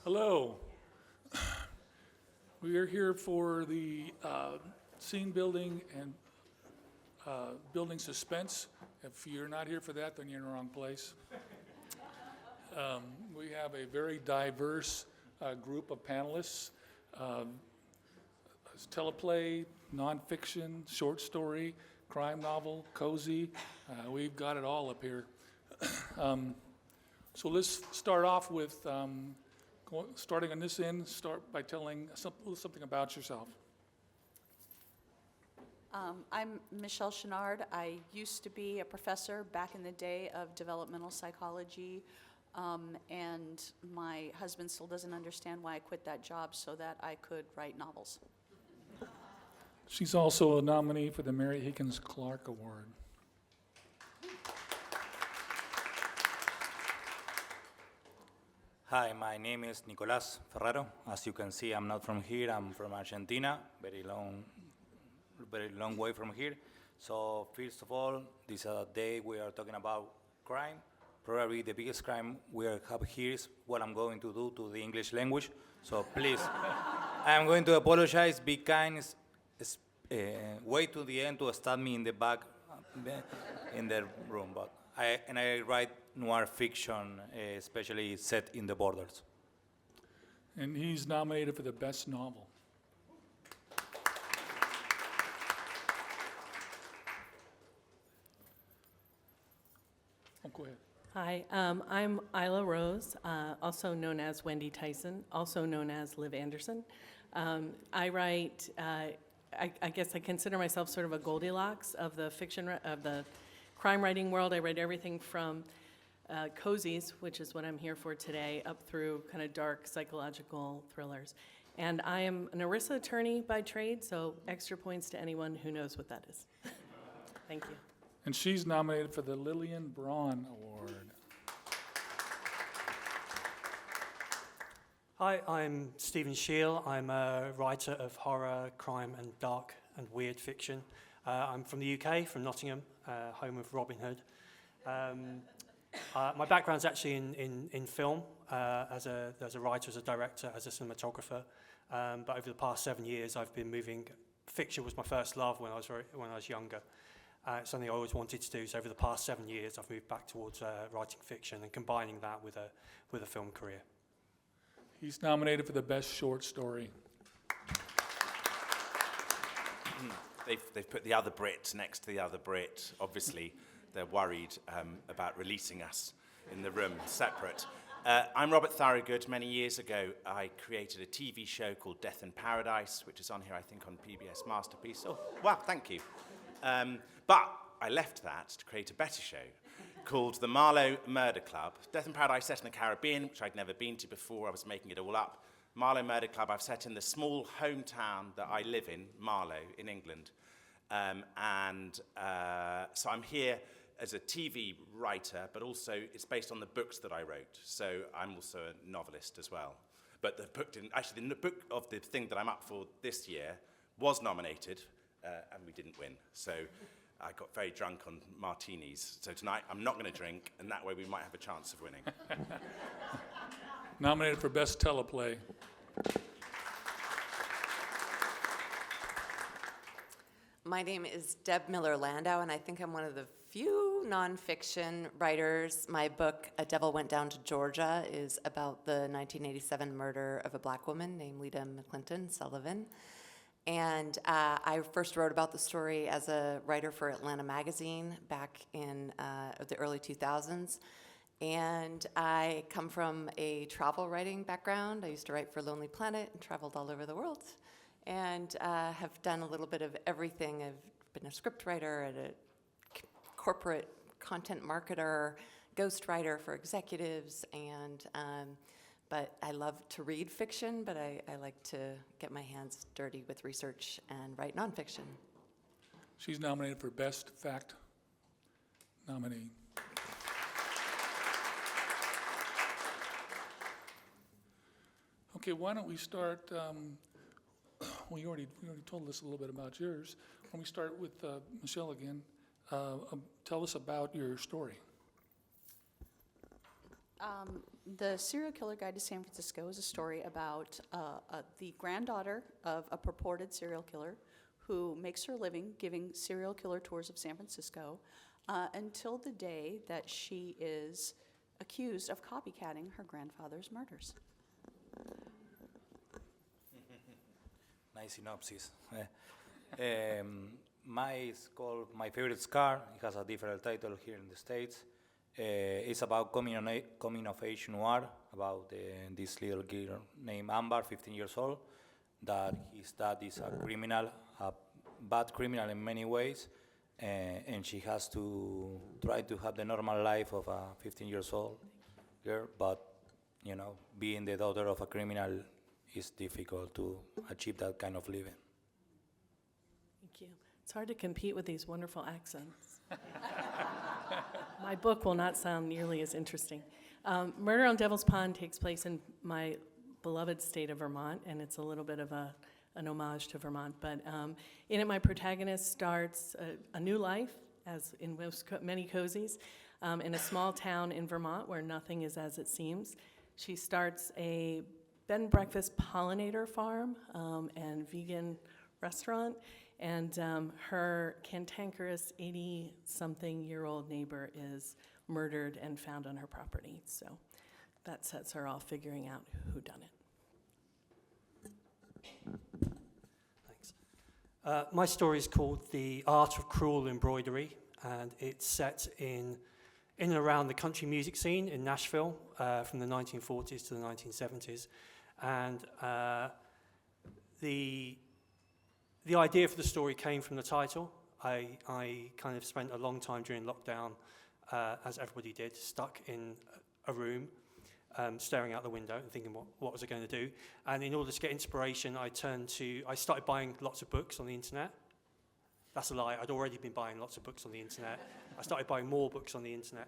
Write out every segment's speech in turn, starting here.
Hello. We are here for the scene building and building suspense. If you're not here for that, then you're in the wrong place. We have a very diverse group of panelists. Teleplay, nonfiction, short story, crime novel, cozy. We've got it all up here. So let's start off with, starting on this end, start by telling something about yourself. I'm Michelle Chouinard. I used to be a professor back in the day of developmental psychology, and my husband still doesn't understand why I quit that job so that I could write novels. She's also a nominee for the Mary Higgins Clark Award. Hi, my name is Nicolás Ferraro. As you can see, I'm not from here. I'm from Argentina, very long way from here. So first of all, this day we are talking about crime. Probably the biggest crime we have here is what I'm going to do to the English language. So please, I'm going to apologize. Be kind. Wait to the end to start me in the back in the room. But I write noir fiction, especially set in the borders. And he's nominated for the best novel. Oh, go ahead. Hi, I'm Ayla Rose, also known as Wendy Tyson, also known as Liv Anderson. I write, I guess I consider myself sort of a Goldilocks of the fiction, of the crime writing world. I write everything from cozies, which is what I'm here for today, up through kind of dark psychological thrillers. And I am an ERISA attorney by trade, so extra points to anyone who knows what that is. Thank you. And she's nominated for the Lilian Braun Award. Hi, I'm Stephen Sheil. I'm a writer of horror, crime, and dark and weird fiction. I'm from the UK, from Nottingham, home of Robin Hood. My background's actually in film, as a writer, as a director, as a cinematographer. But over the past 7 years, I've been moving. Fiction was my first love when I was younger. It's something I always wanted to do. So over the past 7 years, I've moved back towards writing fiction and combining that with a film career. He's nominated for the best short story. They've put the other Brit next to the other Brit. Obviously, they're worried about releasing us in the room separate. I'm Robert Thorogood. Many years ago, I created a TV show called Death in Paradise, which is on here, I think, on PBS Masterpiece. Oh, wow, thank you. But I left that to create a better show called the Marlow Murder Club. Death in Paradise set in the Caribbean, which I'd never been to before. I was making it all up. Marlow Murder Club I've set in the small hometown that I live in, Marlow, in England. So I'm here as a TV writer, but also it's based on the books that I wrote. So I'm also a novelist as well. But the book didn't, actually the book of the thing that I'm up for this year was nominated, and we didn't win. So I got very drunk on martinis. So tonight I'm not going to drink, and that way we might have a chance of winning. Nominated for best teleplay. My name is Deb Miller-Landau, and I think I'm one of the few nonfiction writers. My book, A Devil Went Down to Georgia, is about the 1987 murder of a black woman named Lita McClinton Sullivan. And I first wrote about the story as a writer for Atlanta Magazine back in the early 2000s. And I come from a travel writing background. I used to write for Lonely Planet and traveled all over the world. And have done a little bit of everything. I've been a scriptwriter, a corporate content marketer, ghostwriter for executives, and but I love to read fiction, but I like to get my hands dirty with research and write nonfiction. She's nominated for best fact nominee. Okay, why don't we start? Well, you already told us a little bit about yours. Why don't we start with Michelle again? Tell us about your story. The Serial Killer Guide to San Francisco is a story about the granddaughter of a purported serial killer who makes her living giving serial killer tours of San Francisco until the day that she is accused of copycatting her grandfather's murders. Nice synopsis. It's called My Favorite Scar. It has a different title here in the States. It's about coming of age noir, about this little girl named Amber, 15 years old, that his dad is a criminal, a bad criminal in many ways, and she has to try to have the normal life of a 15 years old girl, but you know, being the daughter of a criminal is difficult to achieve that kind of living. Thank you. It's hard to compete with these wonderful accents. My book will not sound nearly as interesting. Murder on Devil's Pond takes place in my beloved state of Vermont, and it's a little bit of an homage to Vermont. But in it, my protagonist starts a new life, as in many cozies, in a small town in Vermont where nothing is as it seems. She starts a bed and breakfast pollinator farm and vegan restaurant, and her cantankerous 80-something-year-old neighbor is murdered and found on her property. So that sets her off figuring out who done it. Thanks. My story is called The Art of Cruel Embroidery, and it's set in and around the country music scene in Nashville from the 1940s to the 1970s. And the idea for the story came from the title. I kind of spent a long time during lockdown, as everybody did, stuck in a room, staring out the window and thinking, what was I going to do? And in order to get inspiration, I started buying lots of books on the internet. That's a lie. I'd already been buying lots of books on the internet. I started buying more books on the internet.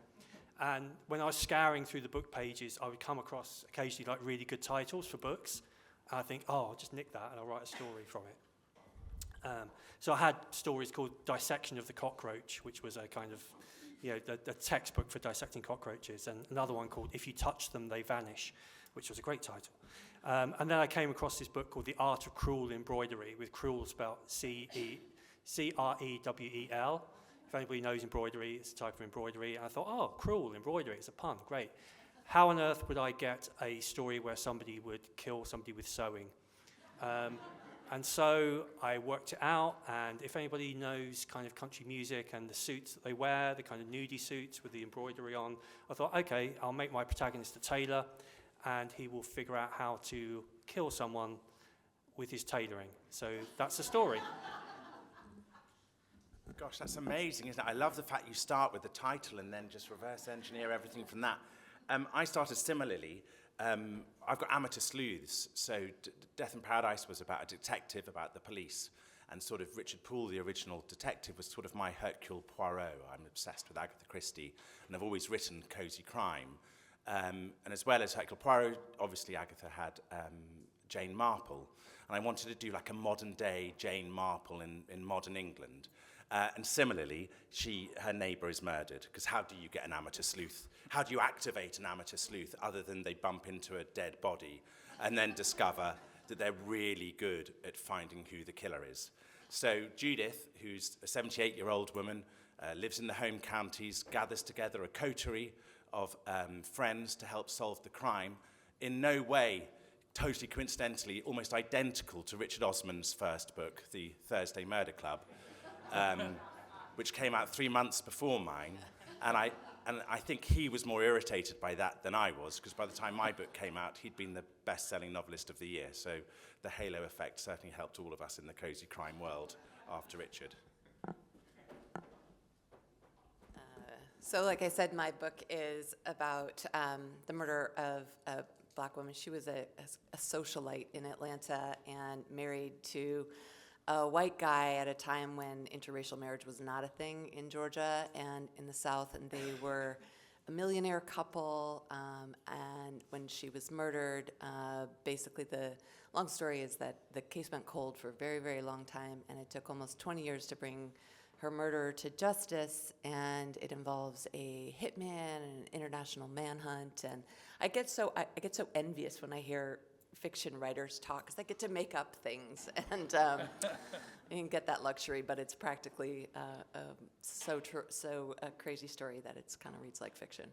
And when I was scouring through the book pages, I would come across occasionally like really good titles for books. And I think, I'll just nick that and I'll write a story from it. So I had stories called Dissection of the Cockroach, which was a kind of, the textbook for dissecting cockroaches, and another one called If You Touch Them, They Vanish, which was a great title. And then I came across this book called The Art of Cruel Embroidery, with cruel spelled C-R-E-W-E-L. If anybody knows embroidery, it's a type of embroidery. And I thought, cruel embroidery, it's a pun, great. How on earth would I get a story where somebody would kill somebody with sewing? And so I worked it out, and if anybody knows kind of country music and the suits that they wear, the kind of nudie suits with the embroidery on, I thought, okay, I'll make my protagonist a tailor, and he will figure out how to kill someone with his tailoring. So that's the story. Gosh, that's amazing, isn't it? I love the fact you start with the title and then just reverse engineer everything from that. I started similarly. I've got amateur sleuths, so Death in Paradise was about a detective, about the police, and sort of Richard Poole, the original detective, was sort of my Hercule Poirot. I'm obsessed with Agatha Christie, and I've always written cozy crime. And as well as Hercule Poirot, obviously Agatha had Jane Marple, and I wanted to do like a modern-day Jane Marple in modern England. And similarly, her neighbour is murdered, because how do you get an amateur sleuth? How do you activate an amateur sleuth other than they bump into a dead body and then discover that they're really good at finding who the killer is? So Judith, who's a 78-year-old woman, lives in the home counties, gathers together a coterie of friends to help solve the crime, in no way, totally coincidentally, almost identical to Richard Osman's first book, The Thursday Murder Club, which came out 3 months before mine, and I think he was more irritated by that than I was, because by the time my book came out, he'd been the best-selling novelist of the year, so the halo effect certainly helped all of us in the cozy crime world after Richard. So like I said, my book is about the murder of a black woman. She was a socialite in Atlanta and married to a white guy at a time when interracial marriage was not a thing in Georgia and in the South, and they were a millionaire couple, and when she was murdered, basically the long story is that the case went cold for a very, very long time, and it took almost 20 years to bring her murderer to justice, and it involves a hitman and an international manhunt. And I get so envious when I hear fiction writers talk, because I get to make up things and get that luxury, but it's practically so a crazy story that it's kind of reads like fiction.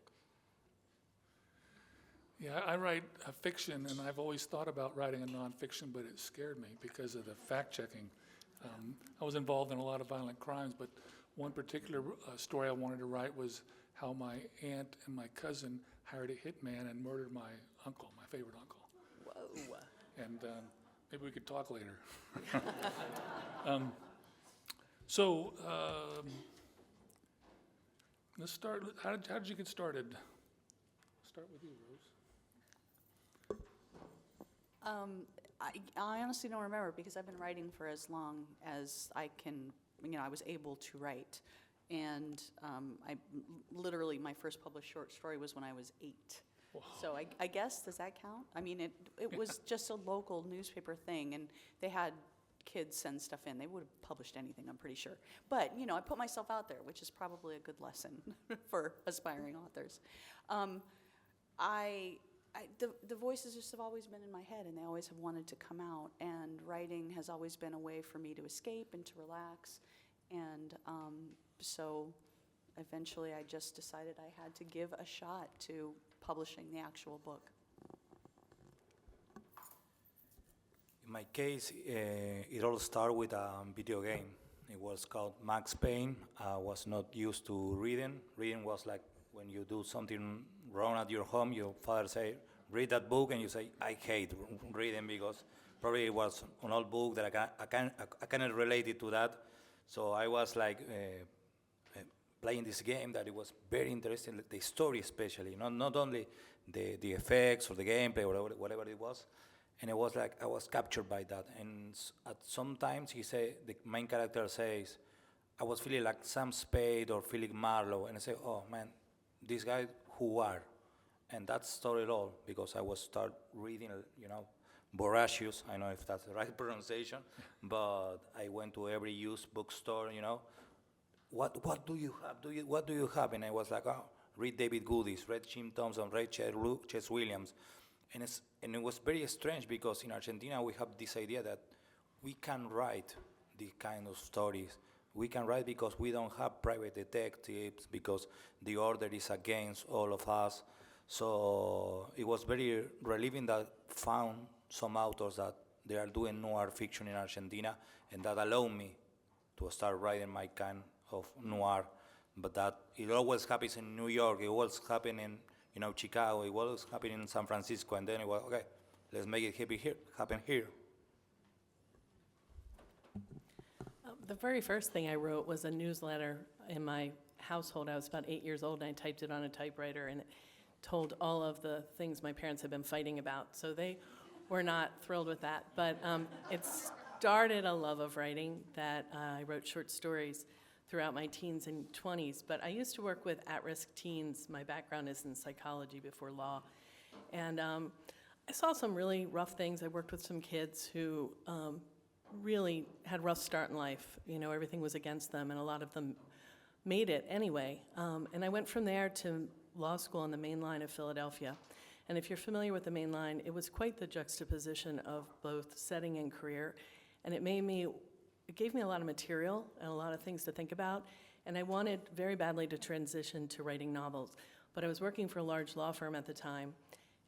Yeah, I write fiction, and I've always thought about writing a nonfiction, but it scared me because of the fact-checking. I was involved in a lot of violent crimes, but one particular story I wanted to write was how my aunt and my cousin hired a hitman and murdered my uncle, my favorite uncle. Whoa. And maybe we could talk later. Let's start. How did you get started? Start with you, Rose. I honestly don't remember, because I've been writing for as long as I can, I was able to write. And literally, my first published short story was when I was 8. Wow. So I guess, does that count? I mean, it was just a local newspaper thing, and they had kids send stuff in. They would have published anything, I'm pretty sure. But, I put myself out there, which is probably a good lesson for aspiring authors. The voices just have always been in my head, and they always have wanted to come out, and writing has always been a way for me to escape and to relax. And so eventually I just decided I had to give a shot to publishing the actual book. In my case, it all started with a video game. It was called Max Payne. I was not used to reading. Reading was like when you do something wrong at your home, your father say, read that book, and you say, I hate reading, because probably it was an old book that I cannot relate it to that. So I was like playing this game that it was very interesting, the story especially, not only the effects or the gameplay or whatever it was. And it was like I was captured by that. And at sometimes the main character says, I was feeling like Sam Spade or feeling Marlow, and I say, oh man, this guy who are, and that started all because I was start reading, voracious. I don't know if that's the right pronunciation, but I went to every used bookstore. What do you have? What do you have? And I was like, oh, read David Goodies, read Jim Thompson, read Chess Williams, and it was very strange because in Argentina we have this idea that we can write these kind of stories. We can write because we don't have private detectives, because the order is against all of us. So it was very relieving that found some authors that they are doing noir fiction in Argentina, and that allowed me to start writing my kind of noir. But that it always happens in New York, it always happens in Chicago, it always happens in San Francisco, and then it was, okay, let's make it happen here. The very first thing I wrote was a newsletter in my household. I was about 8 years old, and I typed it on a typewriter, and it told all of the things my parents had been fighting about. So they were not thrilled with that. But it started a love of writing that I wrote short stories throughout my teens and 20s. But I used to work with at-risk teens. My background is in psychology before law. And I saw some really rough things. I worked with some kids who really had a rough start in life. Everything was against them, and a lot of them made it anyway. And I went from there to law school on the main line of Philadelphia. And if you're familiar with the main line, it was quite the juxtaposition of both setting and career. And it gave me a lot of material and a lot of things to think about. And I wanted very badly to transition to writing novels. But I was working for a large law firm at the time,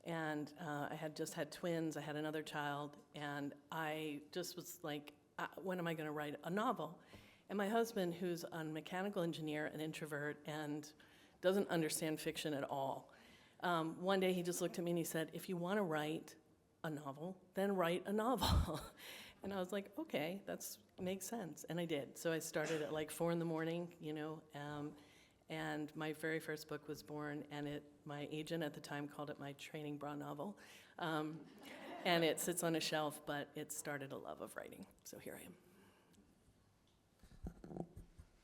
and I had just had twins, I had another child, and I just was like, when am I gonna write a novel? And my husband, who's a mechanical engineer, an introvert, and doesn't understand fiction at all, one day he just looked at me and he said, if you wanna write a novel, then write a novel. And I was like, okay, that makes sense, and I did. So I started at like 4 a.m, and my very first book was born, and my agent at the time called it my training bra novel. And it sits on a shelf, but it started a love of writing. So here I am.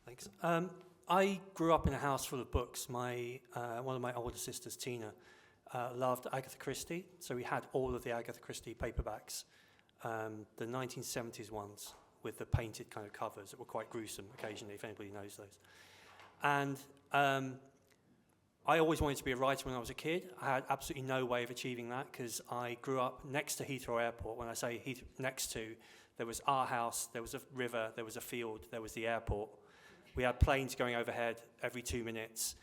Thanks. I grew up in a house full of books. One of my older sisters, Tina, loved Agatha Christie, so we had all of the Agatha Christie paperbacks, the 1970s ones, with the painted kind of covers that were quite gruesome occasionally, if anybody knows those. And I always wanted to be a writer when I was a kid. I had absolutely no way of achieving that because I grew up next to Heathrow Airport. When I say next to, there was our house, there was a river, there was a field, there was the airport. We had planes going overhead every 2 minutes.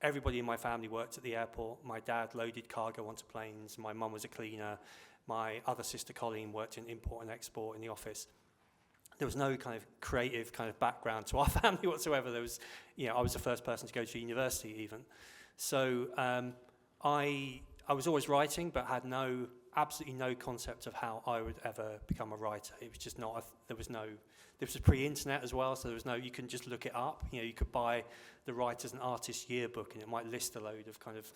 Everybody in my family worked at the airport. My dad loaded cargo onto planes. My mum was a cleaner. My other sister, Colleen, worked in import and export in the office. There was no kind of creative kind of background to our family whatsoever. There was, I was the first person to go to university even. So I was always writing, but had absolutely no concept of how I would ever become a writer. It was just not, this was pre-internet as well, so there was no, you can just look it up. You could buy the Writers and Artists Yearbook and it might list a load of kind of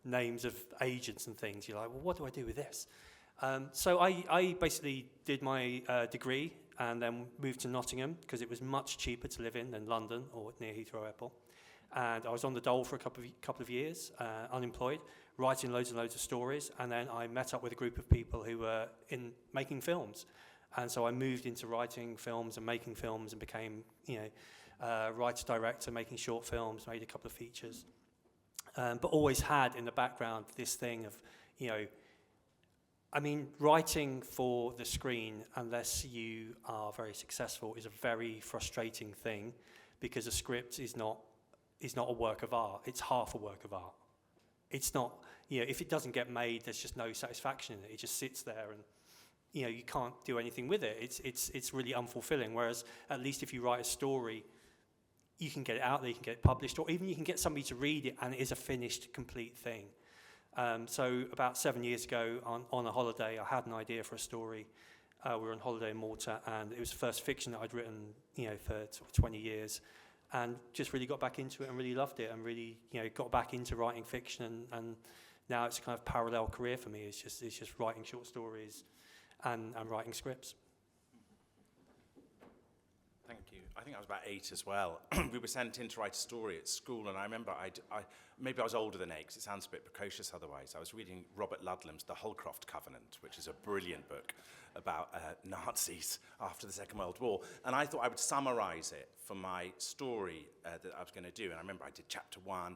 names of agents and things. You're like, well, what do I do with this? So I basically did my degree and then moved to Nottingham because it was much cheaper to live in than London or near Heathrow Airport. And I was on the dole for a couple of years, unemployed, writing loads and loads of stories. And then I met up with a group of people who were in making films. And so I moved into writing films and making films and became, writer-director, making short films, made a couple of features. But always had in the background this thing of, writing for the screen, unless you are very successful, is a very frustrating thing because a script is not a work of art. It's half a work of art. It's not, if it doesn't get made, there's just no satisfaction in it. It just sits there and, you can't do anything with it. It's really unfulfilling. Whereas at least if you write a story, you can get it out there, you can get it published, or even you can get somebody to read it and it is a finished, complete thing. So about 7 years ago on a holiday, I had an idea for a story. We were on holiday in Malta and it was the first fiction that I'd written, for 20 years. And just really got back into it and really loved it and really, got back into writing fiction and now it's a kind of parallel career for me. It's just writing short stories and writing scripts. Thank you. I think I was about 8 as well. We were sent in to write a story at school, and I remember maybe I was older than 8 because it sounds a bit precocious otherwise. I was reading Robert Ludlum's The Holcroft Covenant, which is a brilliant book about Nazis after the Second World War, and I thought I would summarize it for my story that I was going to do. And I remember I did chapter 1.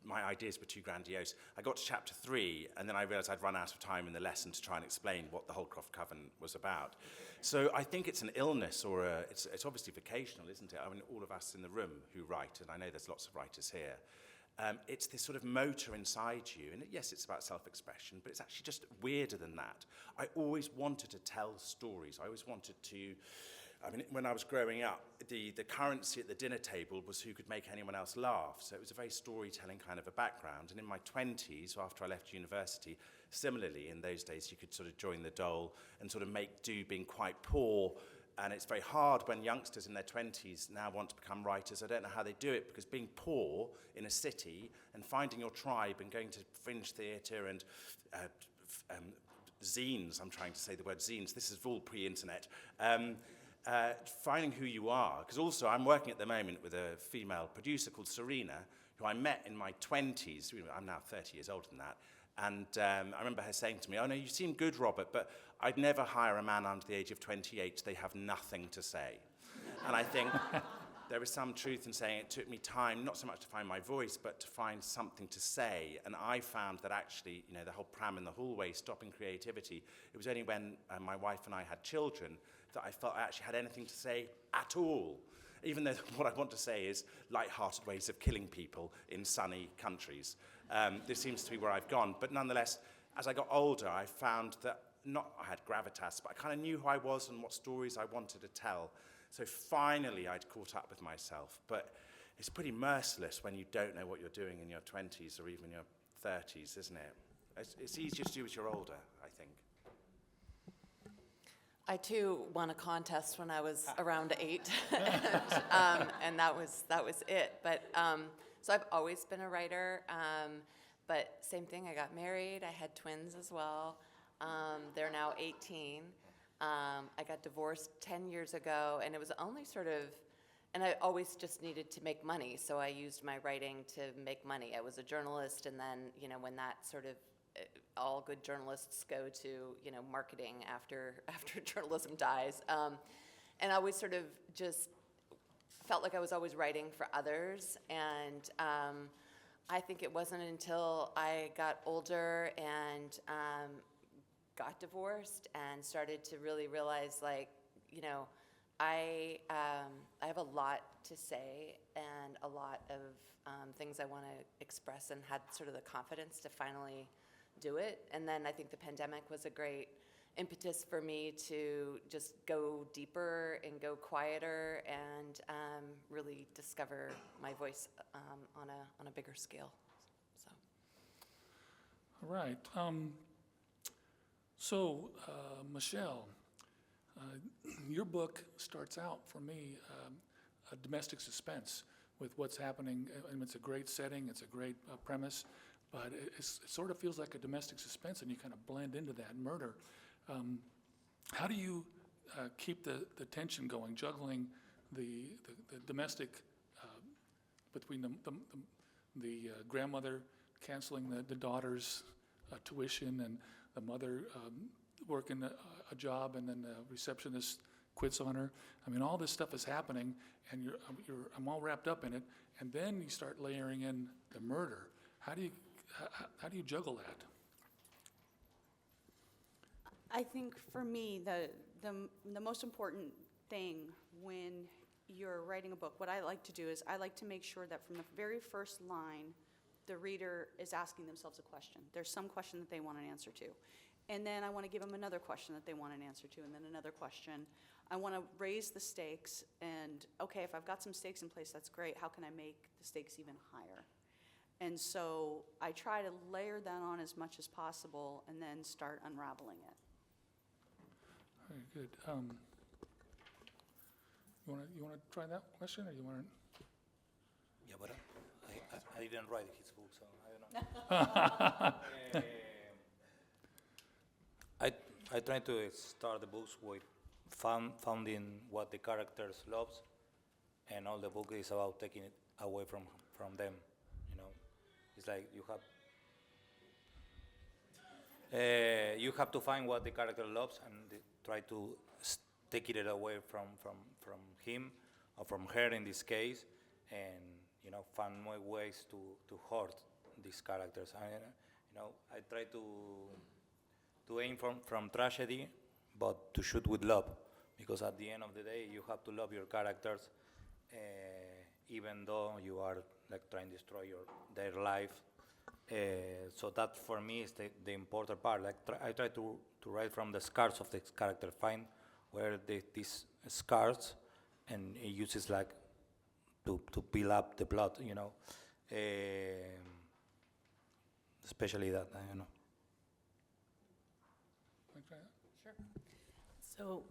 My ideas were too grandiose. I got to chapter 3, and then I realized I'd run out of time in the lesson to try and explain what the Holcroft Covenant was about. So I think it's an illness, or it's obviously vocational, isn't it? I mean, all of us in the room who write, and I know there's lots of writers here, it's this sort of motor inside you, and yes, it's about self-expression, but it's actually just weirder than that. I always wanted to tell stories. I always wanted to... when I was growing up, the currency at the dinner table was who could make anyone else laugh. So it was a very storytelling kind of a background. And in my 20s, so after I left university, similarly, in those days, you could sort of join the dole and sort of make do being quite poor. And it's very hard when youngsters in their 20s now want to become writers. I don't know how they do it, because being poor in a city and finding your tribe and going to fringe theatre and zines, I'm trying to say the word zines, this is all pre-internet, finding who you are, because also I'm working at the moment with a female producer called Serena, who I met in my 20s. I'm now 30 years older than that. And I remember her saying to me, "Oh no, you seem good, Robert, but I'd never hire a man under the age of 28. They have nothing to say." And I think there is some truth in saying it took me time, not so much to find my voice, but to find something to say. And I found that actually, the whole pram in the hallway, stopping creativity, it was only when my wife and I had children that I felt I actually had anything to say at all. Even though what I want to say is light-hearted ways of killing people in sunny countries. This seems to be where I've gone. But nonetheless, as I got older, I found that I had gravitas, but I kind of knew who I was and what stories I wanted to tell. So finally, I'd caught up with myself. But it's pretty merciless when you don't know what you're doing in your 20s or even your 30s, isn't it? It's easier to do as you're older, I think. I too won a contest when I was around 8, and that was it. But so I've always been a writer. But same thing. I got married. I had twins as well. They're now 18. I got divorced 10 years ago, and it was only and I always just needed to make money, so I used my writing to make money. I was a journalist, and then when that sort of all good journalists go to, you know, marketing after journalism dies. And I always sort of just felt like I was always writing for others. And I think it wasn't until I got older and got divorced and started to really realize, like, you know, I have a lot to say and a lot of things I want to express, and had sort of the confidence to finally do it. And then I think the pandemic was a great impetus for me to just go deeper and go quieter and really discover my voice on a bigger scale. So. All right. So, Michelle, your book starts out, for me, a domestic suspense with what's happening. And it's a great setting, it's a great premise, but it sort of feels like a domestic suspense, and you kind of blend into that murder. How do you keep the tension going, juggling the domestic between the grandmother canceling the daughter's tuition, and the mother working a job, and then the receptionist quits on her? I mean, all this stuff is happening, and I'm all wrapped up in it, and then you start layering in the murder. How do you juggle that? I think for me, the most important thing when you're writing a book, what I like to do is I like to make sure that from the very first line, the reader is asking themselves a question. There's some question that they want an answer to. And then I want to give them another question that they want an answer to, and then another question. I want to raise the stakes, and okay, if I've got some stakes in place, that's great. How can I make the stakes even higher? And so I try to layer that on as much as possible and then start unraveling it. Very good. You want to try that question, or you want to? Yeah, but I didn't write his book, so I don't know. I try to start the books with founding what the characters loves, and all the book is about taking it away from them. You know, it's like you have to find what the character loves and try to take it away from him or from her in this case, and you know, find more ways to hurt these characters. I try to aim from tragedy, but to shoot with love, because at the end of the day, you have to love your characters, even though you are like trying to destroy their life. So that for me is the important part. Like I try to write from the scars of the character, find where these scars, and it uses like to build up the plot, you know. Especially that, you know. Sure. So,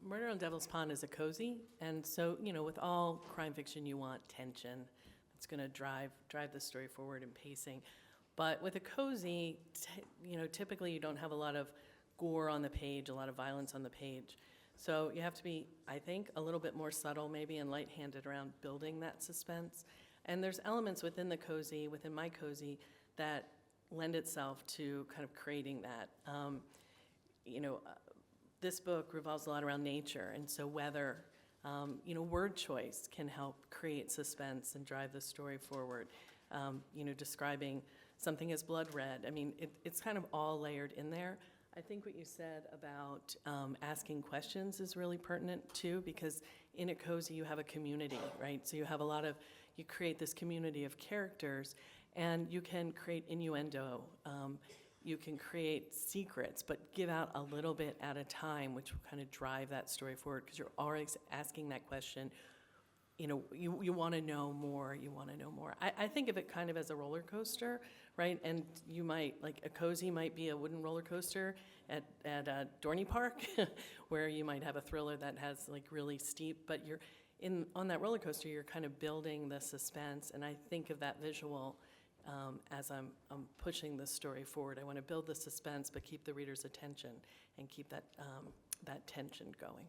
Murder on Devil's Pond is a cozy, and so, you know, with all crime fiction, you want tension. It's going to drive the story forward and pacing. But with a cozy, you know, typically you don't have a lot of gore on the page, a lot of violence on the page. So you have to be, I think, a little bit more subtle maybe and light-handed around building that suspense. And there's elements within the cozy, within my cozy, that lend itself to kind of creating that. This book revolves a lot around nature, and so weather, word choice can help create suspense and drive the story forward. Describing something as blood red. I mean, it's kind of all layered in there. I think what you said about asking questions is really pertinent too, because in a cozy you have a community, right? So you create this community of characters, and you can create innuendo. You can create secrets, but give out a little bit at a time, which will kind of drive that story forward, because you're always asking that question. You want to know more, I think of it kind of as a roller coaster, right? And you might, like a cozy might be a wooden roller coaster at Dorney Park, where you might have a thriller that has like really steep, but on that roller coaster, you're kind of building the suspense, and I think of that visual as I'm pushing the story forward. I want to build the suspense, but keep the reader's attention and keep that tension going.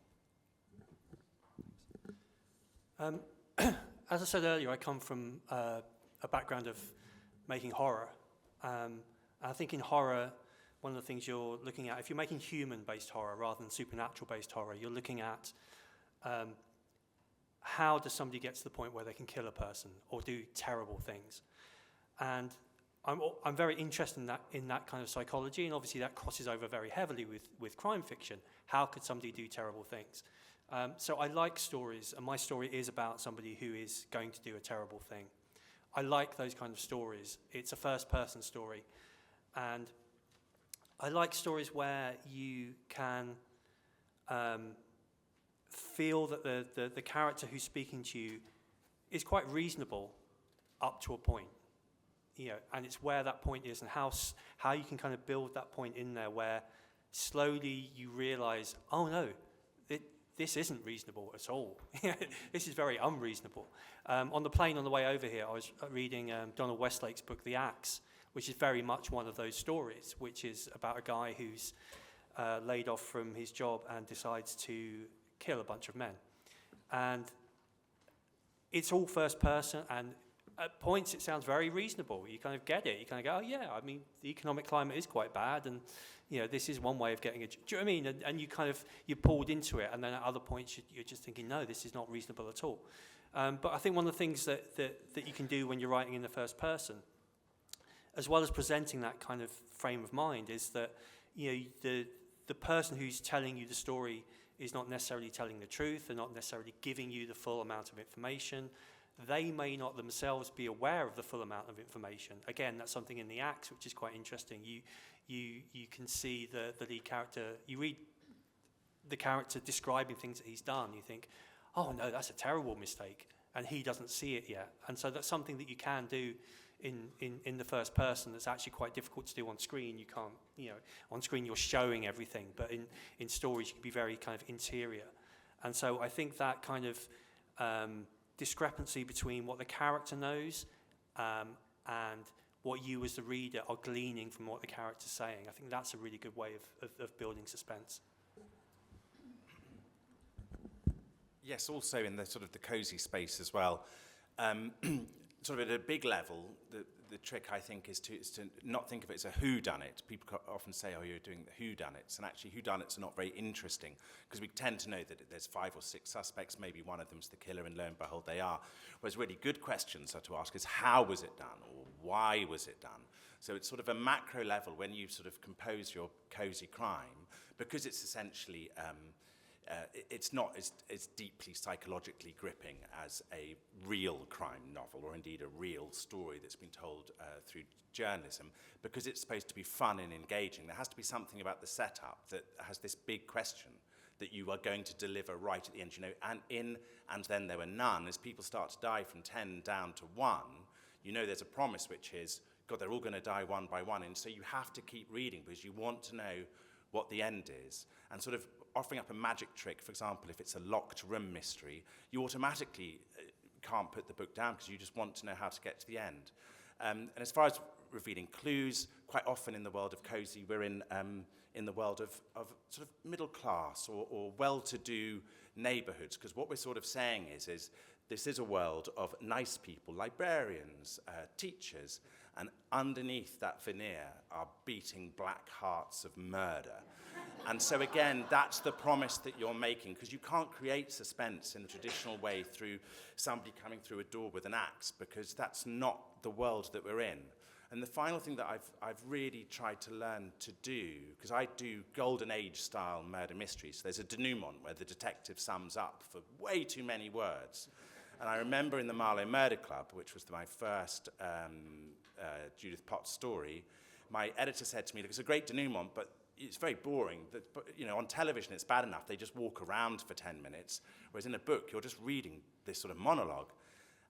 As I said earlier, I come from a background of making horror, and I think in horror, one of the things you're looking at, if you're making human-based horror rather than supernatural-based horror, you're looking at how does somebody get to the point where they can kill a person or do terrible things. And I'm very interested in that kind of psychology, and obviously that crosses over very heavily with crime fiction. How could somebody do terrible things? So I like stories, and my story is about somebody who is going to do a terrible thing. I like those kind of stories. It's a first-person story. And I like stories where you can feel that the character who's speaking to you is quite reasonable up to a point. And it's where that point is and how you can kind of build that point in there where slowly you realize, oh no, this isn't reasonable at all. This is very unreasonable. On the plane on the way over here, I was reading Donald Westlake's book, The Axe, which is very much one of those stories, which is about a guy who's laid off from his job and decides to kill a bunch of men. And it's all first person, and at points it sounds very reasonable. You kind of get it. You kind of go, oh yeah, I mean, the economic climate is quite bad, and this is one way of getting it. Do you know what I mean? And you're pulled into it, and then at other points you're just thinking, no, this is not reasonable at all. But I think one of the things that you can do when you're writing in the first person, as well as presenting that kind of frame of mind, is that the person who's telling you the story is not necessarily telling the truth. They're not necessarily giving you the full amount of information. They may not themselves be aware of the full amount of information. Again, that's something in The Axe which is quite interesting. You can see the lead character, you read the character describing things that he's done, you think, oh no, that's a terrible mistake, and he doesn't see it yet. And so that's something that you can do in the first person that's actually quite difficult to do on screen. You can't, on screen you're showing everything, but in stories you can be very kind of interior. And so I think that kind of discrepancy between what the character knows and what you as the reader are gleaning from what the character's saying, I think that's a really good way of building suspense. Yes, also in the sort of the cozy space as well. Sort of at a big level, the trick, I think, is to not think of it as a whodunit. People often say, oh, you're doing the whodunits, and actually whodunits are not very interesting, because we tend to know that there's 5 or 6 suspects, maybe one of them's the killer, and lo and behold, they are. Whereas really good questions are to ask is, how was it done, or why was it done? So it's sort of a macro level when you sort of compose your cozy crime, because it's essentially it's not as deeply psychologically gripping as a real crime novel, or indeed a real story that's been told through journalism, because it's supposed to be fun and engaging. There has to be something about the setup that has this big question that you are going to deliver right at the end. And then there were none. As people start to die from 10 down to 1, there's a promise which is, God, they're all going to die one by one. And so you have to keep reading because you want to know what the end is. And sort of offering up a magic trick, for example, if it's a locked room mystery, you automatically can't put the book down because you just want to know how to get to the end. And as far as revealing clues, quite often in the world of cozy, we're in the world of sort of middle class or well-to-do neighbourhoods, because what we're sort of saying is this is a world of nice people, librarians, teachers, and underneath that veneer are beating black hearts of murder. And so again, that's the promise that you're making, because you can't create suspense in the traditional way through somebody coming through a door with an axe, because that's not the world that we're in. And the final thing that I've really tried to learn to do, because I do golden age style murder mysteries, there's a denouement where the detective sums up for way too many words. And I remember in the Marlow Murder Club, which was my first Judith Potts story, my editor said to me, look, it's a great denouement, but it's very boring. On television, it's bad enough. They just walk around for 10 minutes, whereas in a book, you're just reading this sort of monologue.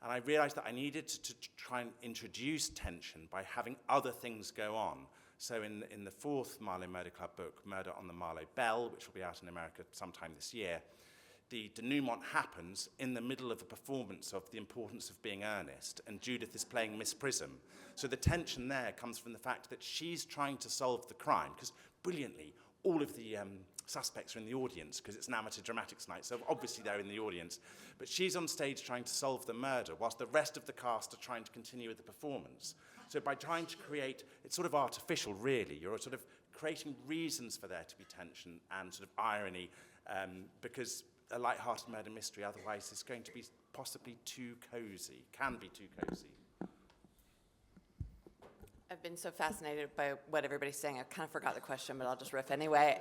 And I realized that I needed to try and introduce tension by having other things go on. So in the 4th Marlow Murder Club book, Murder on the Marlow Bell, which will be out in America sometime this year, the denouement happens in the middle of a performance of The Importance of Being Earnest, and Judith is playing Miss Prism. So the tension there comes from the fact that she's trying to solve the crime, because brilliantly, all of the suspects are in the audience, because it's an amateur dramatics night, so obviously they're in the audience. But she's on stage trying to solve the murder, whilst the rest of the cast are trying to continue with the performance. So by trying to create, it's sort of artificial, really. You're sort of creating reasons for there to be tension and sort of irony, because a light-hearted murder mystery otherwise is going to be possibly too cozy, can be too cozy. I've been so fascinated by what everybody's saying. I kind of forgot the question, but I'll just riff anyway.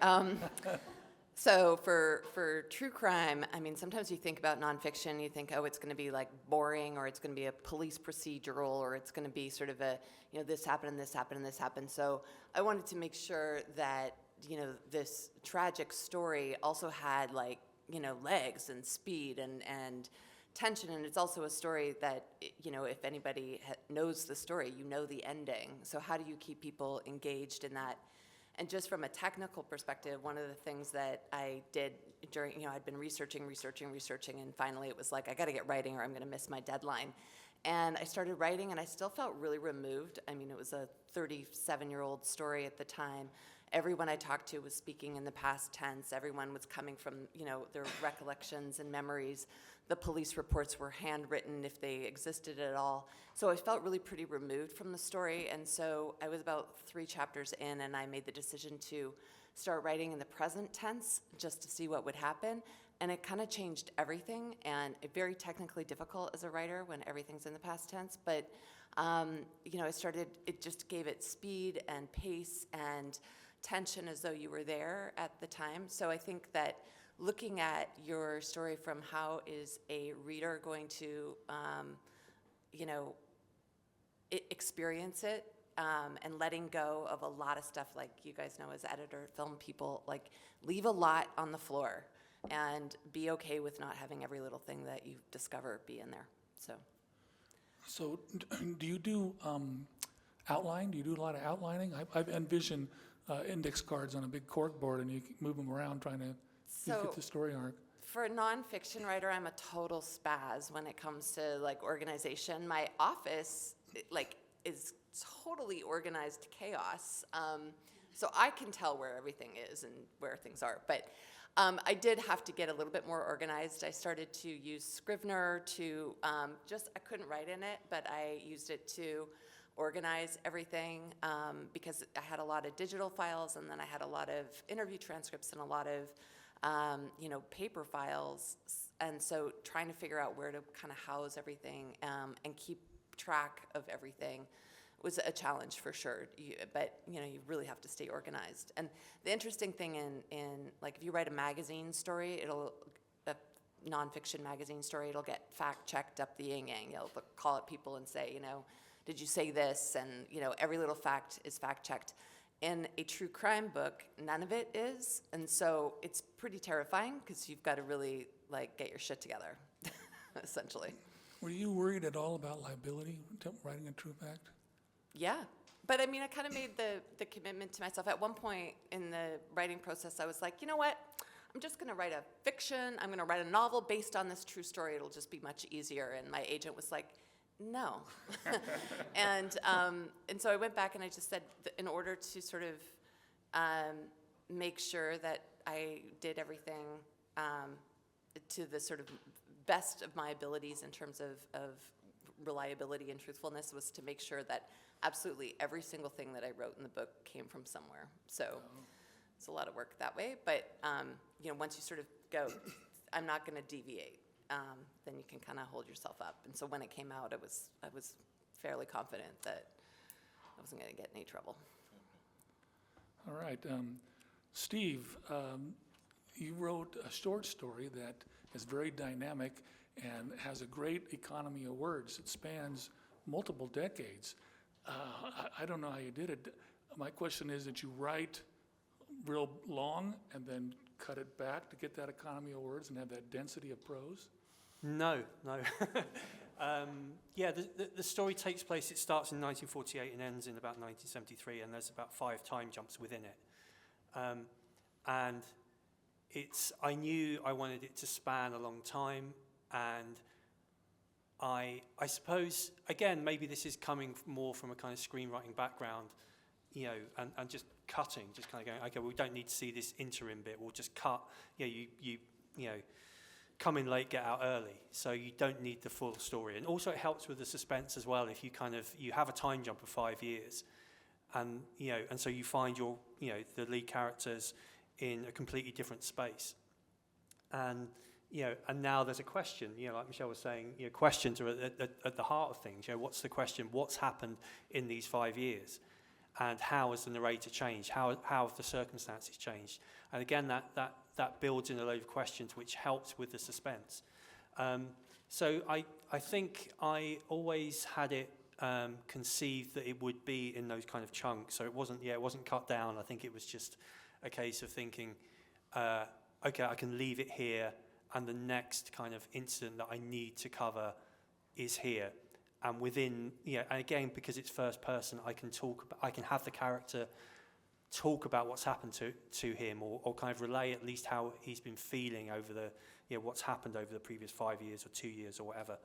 So for true crime, I mean, sometimes you think about nonfiction, you think, oh, it's going to be like boring, or it's going to be a police procedural, or it's going to be sort of a, you know, this happened and this happened and this happened. So I wanted to make sure that, you know, this tragic story also had, like, you know, legs and speed and tension, and it's also a story that, you know, if anybody knows the story, you know the ending. So how do you keep people engaged in that? And just from a technical perspective, one of the things that I did during, you know, I'd been researching, and finally it was like, I got to get writing or I'm going to miss my deadline. And I started writing, and I still felt really removed. I mean, it was a 37-year-old story at the time. Everyone I talked to was speaking in the past tense. Everyone was coming from, you know, their recollections and memories. The police reports were handwritten, if they existed at all. So I felt really pretty removed from the story. And so I was about 3 chapters in, and I made the decision to start writing in the present tense just to see what would happen. And it kind of changed everything, and very technically difficult as a writer when everything's in the past tense. But, you know, it just gave it speed and pace and tension as though you were there at the time. So I think that looking at your story from how is a reader going to, you know, experience it, and letting go of a lot of stuff, like you guys know as editor, film people, like leave a lot on the floor and be okay with not having every little thing that you discover be in there. So Do you do outline? Do you do a lot of outlining? I've envisioned index cards on a big cork board, and you move them around trying to get the story arc. For a nonfiction writer, I'm a total spaz when it comes to like organization. My office is totally organized chaos. So I can tell where everything is and where things are. But I did have to get a little bit more organized. I started to use Scrivener to I couldn't write in it, but I used it to organize everything, because I had a lot of digital files, and then I had a lot of interview transcripts and a lot of you know, paper files, and so trying to figure out where to kind of house everything and keep track of everything was a challenge for sure. But you know, you really have to stay organized. And the interesting thing in like if you write a magazine story, a nonfiction magazine story, it'll get fact checked up the yin-yang. You'll call up people and say, you know, did you say this? And you know, every little fact is fact checked. In a true crime book, none of it is, and so it's pretty terrifying because you've got to really like get your shit together, essentially. Were you worried at all about liability writing a true fact? Yeah, but I mean, I kind of made the commitment to myself. At one point in the writing process, I was like, you know what? I'm just going to write a fiction. I'm going to write a novel based on this true story. It'll just be much easier. And my agent was like, no. And so I went back and I just said, in order to sort of make sure that I did everything to the sort of best of my abilities in terms of reliability and truthfulness, was to make sure that absolutely every single thing that I wrote in the book came from somewhere. So it's a lot of work that way. But you know, once you sort of go, I'm not going to deviate. Then you can kind of hold yourself up. And so when it came out, I was fairly confident that I wasn't going to get in any trouble. All right. Steve, you wrote a short story that is very dynamic and has a great economy of words. It spans multiple decades. I don't know how you did it. My question is, did you write real long and then cut it back to get that economy of words and have that density of prose? No. Yeah, the story takes place, it starts in 1948 and ends in about 1973, and there's about 5 time jumps within it. And I knew I wanted it to span a long time, and I suppose, again, maybe this is coming more from a kind of screenwriting background, you know, and just cutting, just kind of going, okay, well, we don't need to see this interim bit, we'll just cut, you know, come in late, get out early. So you don't need the full story. And also it helps with the suspense as well. If you have a time jump of 5 years, and so you find the lead characters in a completely different space. And now there's a question, like Michelle was saying, questions are at the heart of things. What's the question? What's happened in these 5 years? And how has the narrator changed? How have the circumstances changed? And again, that builds in a load of questions, which helps with the suspense. So I think I always had it conceived that it would be in those kind of chunks. So it wasn't cut down. I think it was just a case of thinking, okay, I can leave it here, and the next kind of incident that I need to cover is here. And within, and again, because it's first person, I can have the character talk about what's happened to him, or kind of relay at least how he's been feeling over what's happened over the previous 5 years or 2 years or whatever.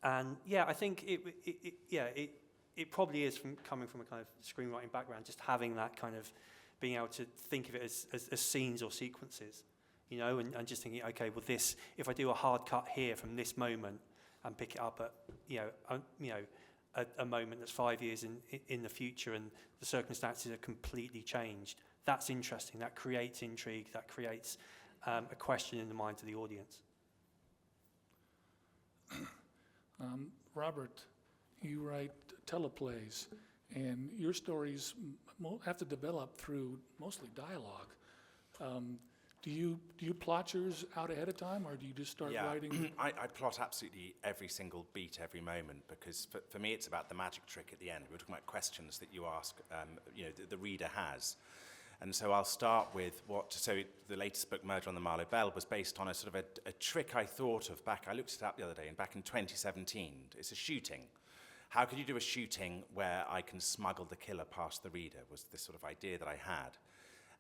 And I think it probably is coming from a kind of screenwriting background, just having that kind of being able to think of it as scenes or sequences, and just thinking, okay, well, this, if I do a hard cut here from this moment and pick it up at a moment that's 5 years in the future and the circumstances are completely changed, that's interesting. That creates intrigue. That creates a question in the mind of the audience. Robert, you write teleplays, and your stories have to develop through mostly dialogue. Do you plot yours out ahead of time, or do you just start writing? I plot absolutely every single beat, every moment, because for me it's about the magic trick at the end. We're talking about questions that you ask, the reader has. And so I'll start with the latest book, Murder on the Marlow Bell, was based on a sort of a trick I thought of I looked it up the other day, and back in 2017, it's a shooting. How could you do a shooting where I can smuggle the killer past the reader, was this sort of idea that I had.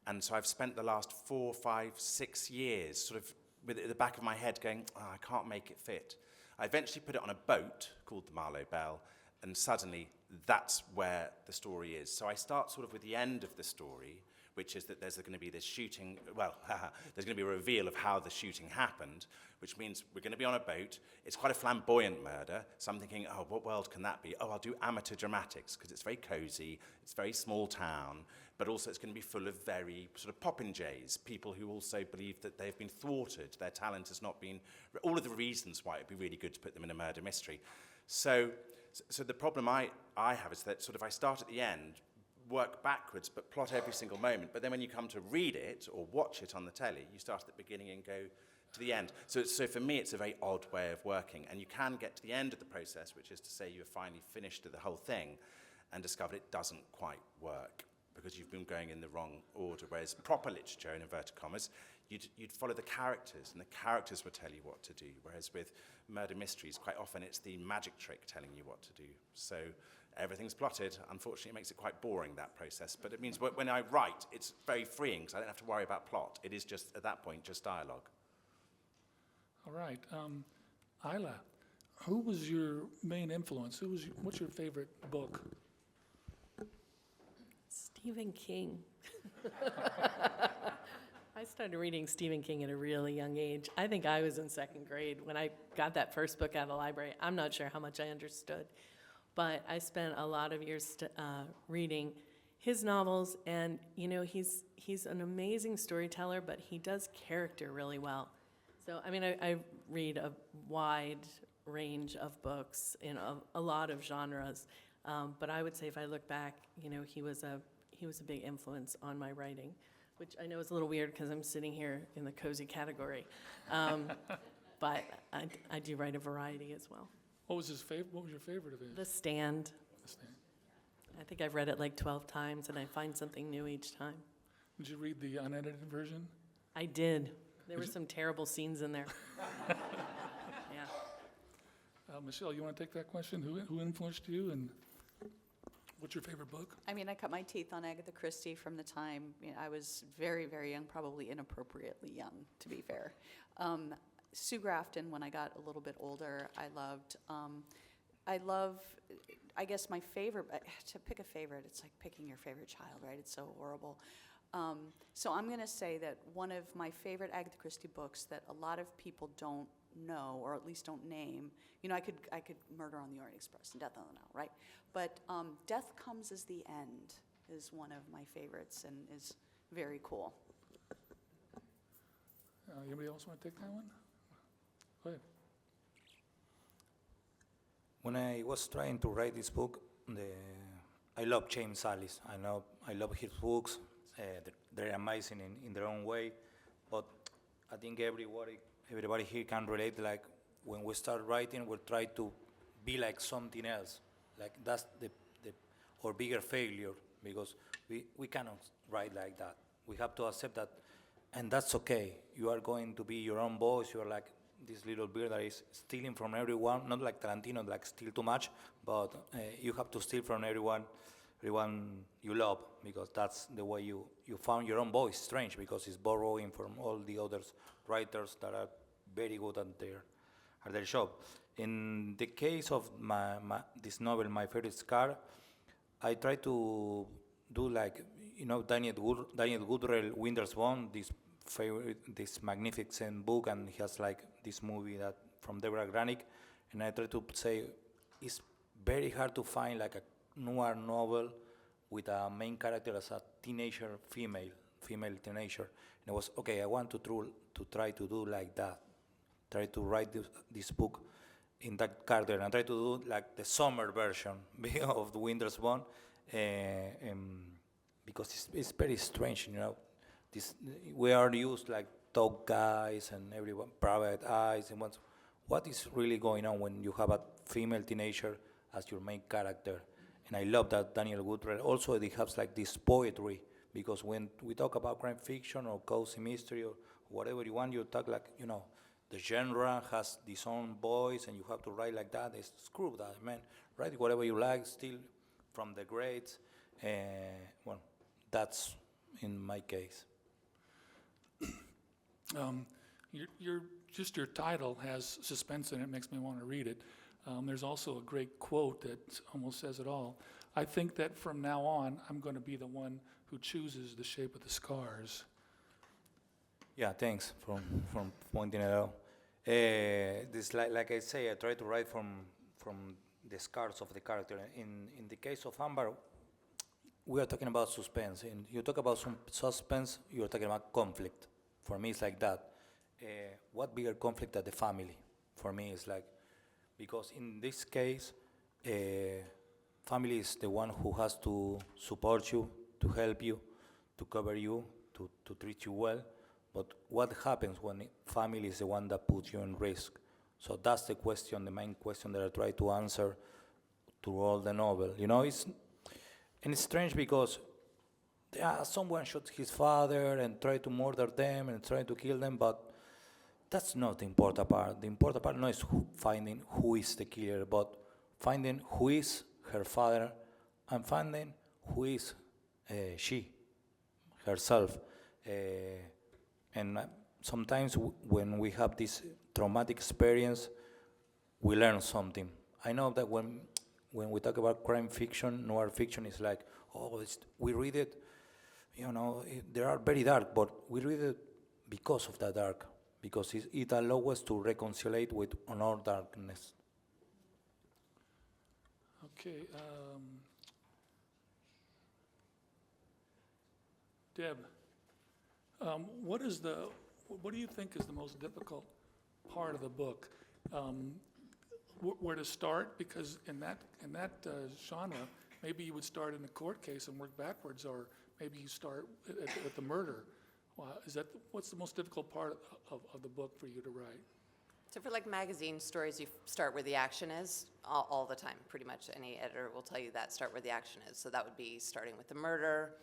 And so I've spent the last 4, 5, 6 years sort of with it at the back of my head going, I can't make it fit. I eventually put it on a boat called the Marlow Bell, and suddenly that's where the story is. So I start sort of with the end of the story, which is that there's going to be this shooting, there's going to be a reveal of how the shooting happened, which means we're going to be on a boat. It's quite a flamboyant murder, so I'm thinking, what world can that be? I'll do amateur dramatics, because it's very cozy, it's very small town, but also it's going to be full of very sort of popinjays, people who also believe that they've been thwarted, their talent has not been, all of the reasons why it'd be really good to put them in a murder mystery. So the problem I have is that sort of I start at the end, work backwards, but plot every single moment. But then when you come to read it or watch it on the telly, you start at the beginning and go to the end. So for me, it's a very odd way of working. And you can get to the end of the process, which is to say you have finally finished the whole thing and discovered it doesn't quite work because you've been going in the wrong order. Whereas proper literature, in inverted commas, you'd follow the characters, and the characters would tell you what to do. Whereas with murder mysteries, quite often it's the magic trick telling you what to do. So everything's plotted. Unfortunately, it makes it quite boring, that process. But it means when I write, it's very freeing, because I don't have to worry about plot. It is just, at that point, just dialogue. All right. Ayla, who was your main influence? What's your favorite book? Stephen King. I started reading Stephen King at a really young age. I think I was in second grade when I got that first book out of the library. I'm not sure how much I understood, but I spent a lot of years reading his novels, and he's an amazing storyteller, but he does character really well. So I read a wide range of books in a lot of genres, but I would say if I look back, he was a big influence on my writing, which I know is a little weird because I'm sitting here in the cozy category, but I do write a variety as well. What was your favorite of his? The Stand. The Stand. I think I've read it like 12 times, and I find something new each time. Did you read the unedited version? I did. There were some terrible scenes in there. Yeah. Michelle, you want to take that question? Who influenced you, and what's your favorite book? I cut my teeth on Agatha Christie from the time I was very, very young, probably inappropriately young, to be fair. Sue Grafton, when I got a little bit older, I loved. I guess my favorite, to pick a favorite, it's like picking your favorite child, right? It's so horrible. So I'm going to say that one of my favorite Agatha Christie books that a lot of people don't know, or at least don't name, I could Murder on the Orient Express and Death on the Nile, right? But Death Comes as the End is one of my favorites and is very cool. Anybody else want to take that one? Go ahead. When I was trying to write this book, I love James Alice. I love his books. They're amazing in their own way. But I think everybody here can relate. Like when we start writing, we'll try to be like something else. Like that's our bigger failure, because we cannot write like that. We have to accept that, and that's okay. You are going to be your own boss. You are like this little bird that is stealing from everyone, not like Tarantino, like steal too much, but you have to steal from everyone you love, because that's the way you found your own voice. Strange, because it's borrowing from all the other writers that are very good at their job. In the case of this novel, My Favorite Scar, I try to do like, Daniel Goodrell, Winter's Bone, this magnificent book, and he has like this movie that from Deborah Granick, and I try to say it's very hard to find like a noir novel with a main character as a teenager, female teenager. And it was, okay, I want to try to do like that. Try to write this book in that character, and try to do like the summer version of the Winter's Bone, because it's very strange, we are used like top guys and everyone, private eyes, and what is really going on when you have a female teenager as your main character. And I love that Daniel Goodrell also he has like this poetry, because when we talk about crime fiction or cozy mystery or whatever you want, you talk like, the genre has its own voice and you have to write like that. Screw that, man. Write whatever you like, still from the greats. That's in my case. Your title has suspense in it, makes me want to read it. There's also a great quote that almost says it all. I think that from now on, I'm going to be the one who chooses the shape of the scars. Yeah, thanks for pointing it out. This, like I say, I try to write from the scars of the character. In the case of Amber, we are talking about suspense. And you talk about some suspense, you are talking about conflict. For me, it's like that. What bigger conflict than the family? For me, it's like, because in this case, family is the one who has to support you, to help you, to cover you, to treat you well. But what happens when family is the one that puts you in risk? So that's the question, the main question that I try to answer through all the novel. It's strange because someone shot his father and tried to murder them and tried to kill them, but that's not the important part. The important part not is finding who is the killer, but finding who is her father and finding who is she herself. And sometimes when we have this traumatic experience, we learn something. I know that when we talk about crime fiction, noir fiction, it's like, we read it, they are very dark, but we read it because of that dark, because it allows us to reconcile with our darkness. Okay. Deb. What do you think is the most difficult part of the book? Where to start? Because in that genre, maybe you would start in a court case and work backwards, or maybe you start at the murder. What's the most difficult part of the book for you to write? So for like magazine stories, you start where the action is all the time. Pretty much any editor will tell you that, start where the action is. So that would be starting with the murder.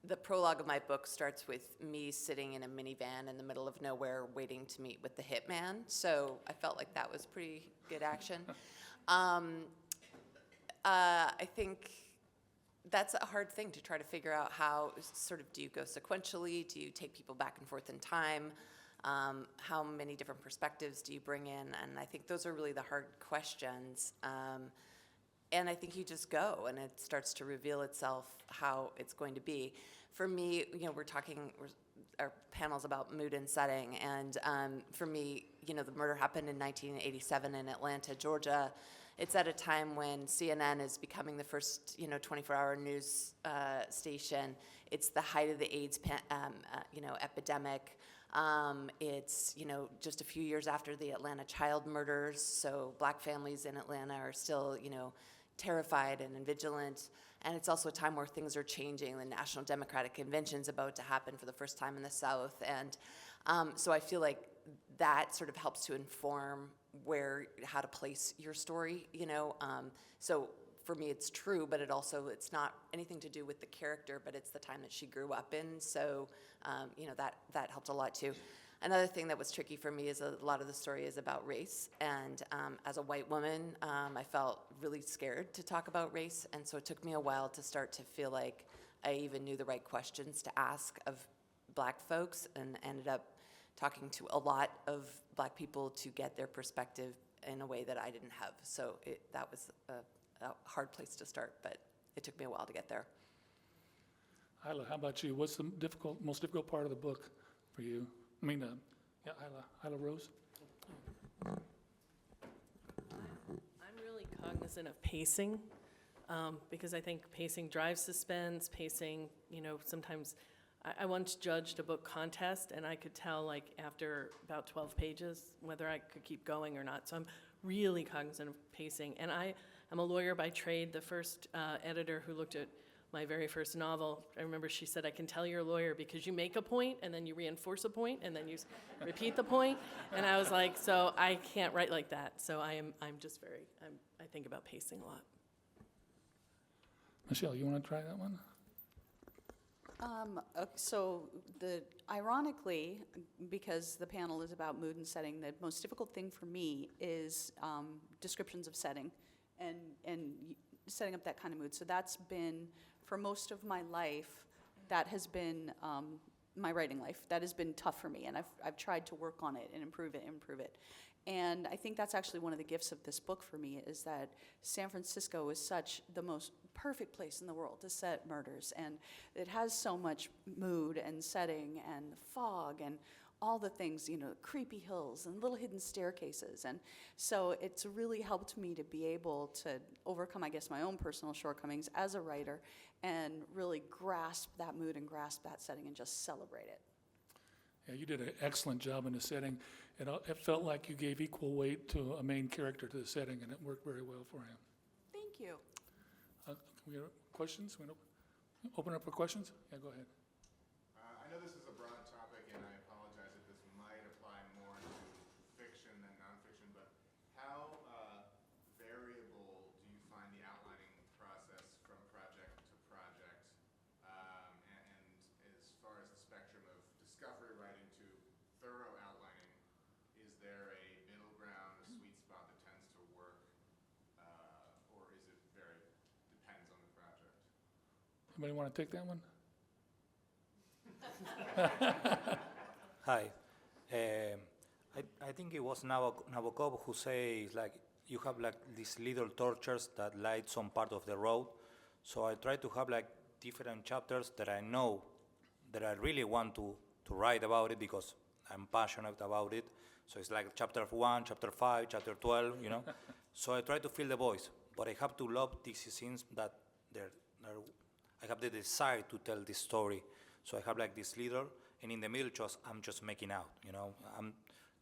The prologue of my book starts with me sitting in a minivan in the middle of nowhere waiting to meet with the hitman. So I felt like that was pretty good action. I think that's a hard thing to try to figure out how, do you go sequentially? Do you take people back and forth in time? How many different perspectives do you bring in? And I think those are really the hard questions. And I think you just go, and it starts to reveal itself how it's going to be. For me, our panel's about mood and setting, and for me, the murder happened in 1987 in Atlanta, Georgia. It's at a time when CNN is becoming the first, 24-hour news station. It's the height of the AIDS, epidemic. It's, just a few years after the Atlanta child murders, so black families in Atlanta are still, terrified and vigilant. And it's also a time where things are changing. The National Democratic Convention's about to happen for the first time in the South. And so I feel like that sort of helps to inform how to place your story, So for me, it's true, but it's not anything to do with the character, but it's the time that she grew up in. So, that helped a lot too. Another thing that was tricky for me is a lot of the story is about race. And as a white woman, I felt really scared to talk about race. And so it took me a while to start to feel like I even knew the right questions to ask of black folks, and ended up talking to a lot of black people to get their perspective in a way that I didn't have. So that was a hard place to start, but it took me a while to get there. Ayla, how about you? What's the most difficult part of the book for you? Ayla Rose? I'm really cognizant of pacing, because I think pacing drives suspense, sometimes I once judged a book contest, and I could tell, after about 12 pages, whether I could keep going or not. So I'm really cognizant of pacing. And I'm a lawyer by trade. The first editor who looked at my very first novel, I remember she said, I can tell you're a lawyer because you make a point, and then you reinforce a point, and then you repeat the point. And I was like, so I can't write like that. So I think about pacing a lot. Michelle, you want to try that one? So ironically, because the panel is about mood and setting, the most difficult thing for me is descriptions of setting and setting up that kind of mood. So that's been, for most of my life, that has been my writing life. That has been tough for me, and I've tried to work on it and improve it. And I think that's actually one of the gifts of this book for me, is that San Francisco is the most perfect place in the world to set murders. And it has so much mood and setting and fog and all the things, creepy hills and little hidden staircases. And so it's really helped me to be able to overcome, I guess, my own personal shortcomings as a writer and really grasp that mood and grasp that setting and just celebrate it. Yeah, you did an excellent job in the setting. It felt like you gave equal weight to a main character to the setting, and it worked very well for him. Thank you. Can we have questions? We open up for questions? Yeah, go ahead. I know this is a broad topic, and I apologize if this might apply more to fiction than nonfiction, but how variable do you find the outlining process from project to project? And as far as the spectrum of discovery writing to thorough outlining, is there a middle ground, a sweet spot that tends to work, or is it depends on the project? Anybody want to take that one? Hi. I think it was Nabokov who says, you have these little torches that light some part of the road. So I try to have different chapters that I know that I really want to write about it because I'm passionate about it. So it's like chapter 1, chapter 5, chapter 12, So I try to fill the voice, but I have to love these scenes that I have the desire to tell this story. So I have this little, and in the middle, I'm just making out, I'm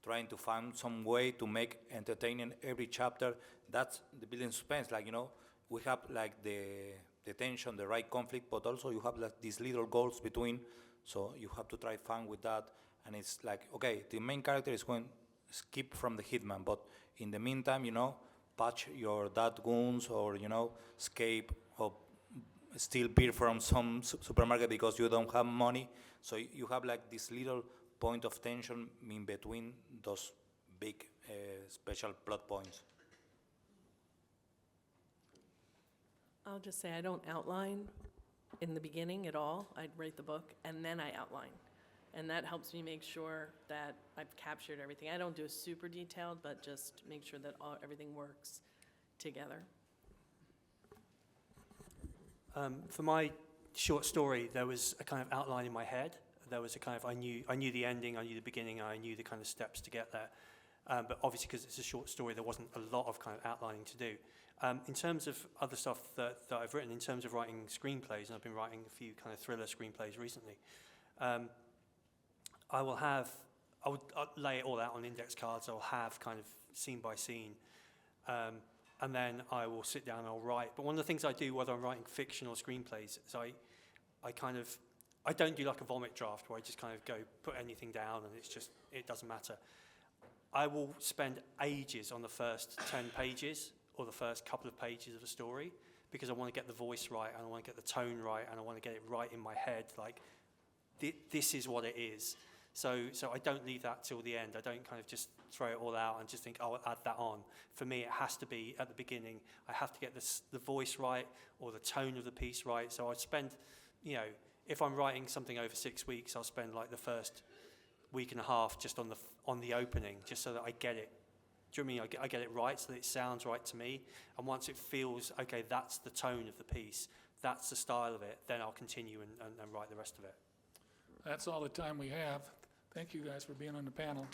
trying to find some way to make entertaining every chapter. That's the building suspense, we have the tension, the right conflict, but also you have these little goals between, so you have to try fun with that. And it's okay, the main character is going to skip from the hitman, but in the meantime, patch your dad wounds or, escape or steal beer from some supermarket because you don't have money. So you have this little point of tension in between those big special plot points. I'll just say I don't outline in the beginning at all. I write the book, and then I outline. And that helps me make sure that I've captured everything. I don't do it super detailed, but just make sure that everything works together. For my short story, there was a kind of outline in my head. There was a kind of, I knew the ending, I knew the beginning, I knew the kind of steps to get there. But obviously, because it's a short story, there wasn't a lot of kind of outlining to do. In terms of other stuff that I've written, in terms of writing screenplays, and I've been writing a few kind of thriller screenplays recently, I'll lay it all out on index cards. I'll have kind of scene by scene, and then I will sit down and I'll write. But one of the things I do, whether I'm writing fiction or screenplays, is I don't do like a vomit draft where I just kind of go put anything down and it doesn't matter. I will spend ages on the first 10 pages or the first couple of pages of a story because I want to get the voice right and I want to get the tone right and I want to get it right in my head. Like, this is what it is. So I don't leave that till the end. I don't kind of just throw it all out and just think, oh, I'll add that on. For me, it has to be at the beginning. I have to get the voice right or the tone of the piece right. So I spend, if I'm writing something over 6 weeks, I'll spend like the first week and a half just on the opening, just so that I get it. Do you know what I mean? I get it right so that it sounds right to me. And once it feels, okay, that's the tone of the piece, that's the style of it, then I'll continue and write the rest of it. That's all the time we have. Thank you guys for being on the panel.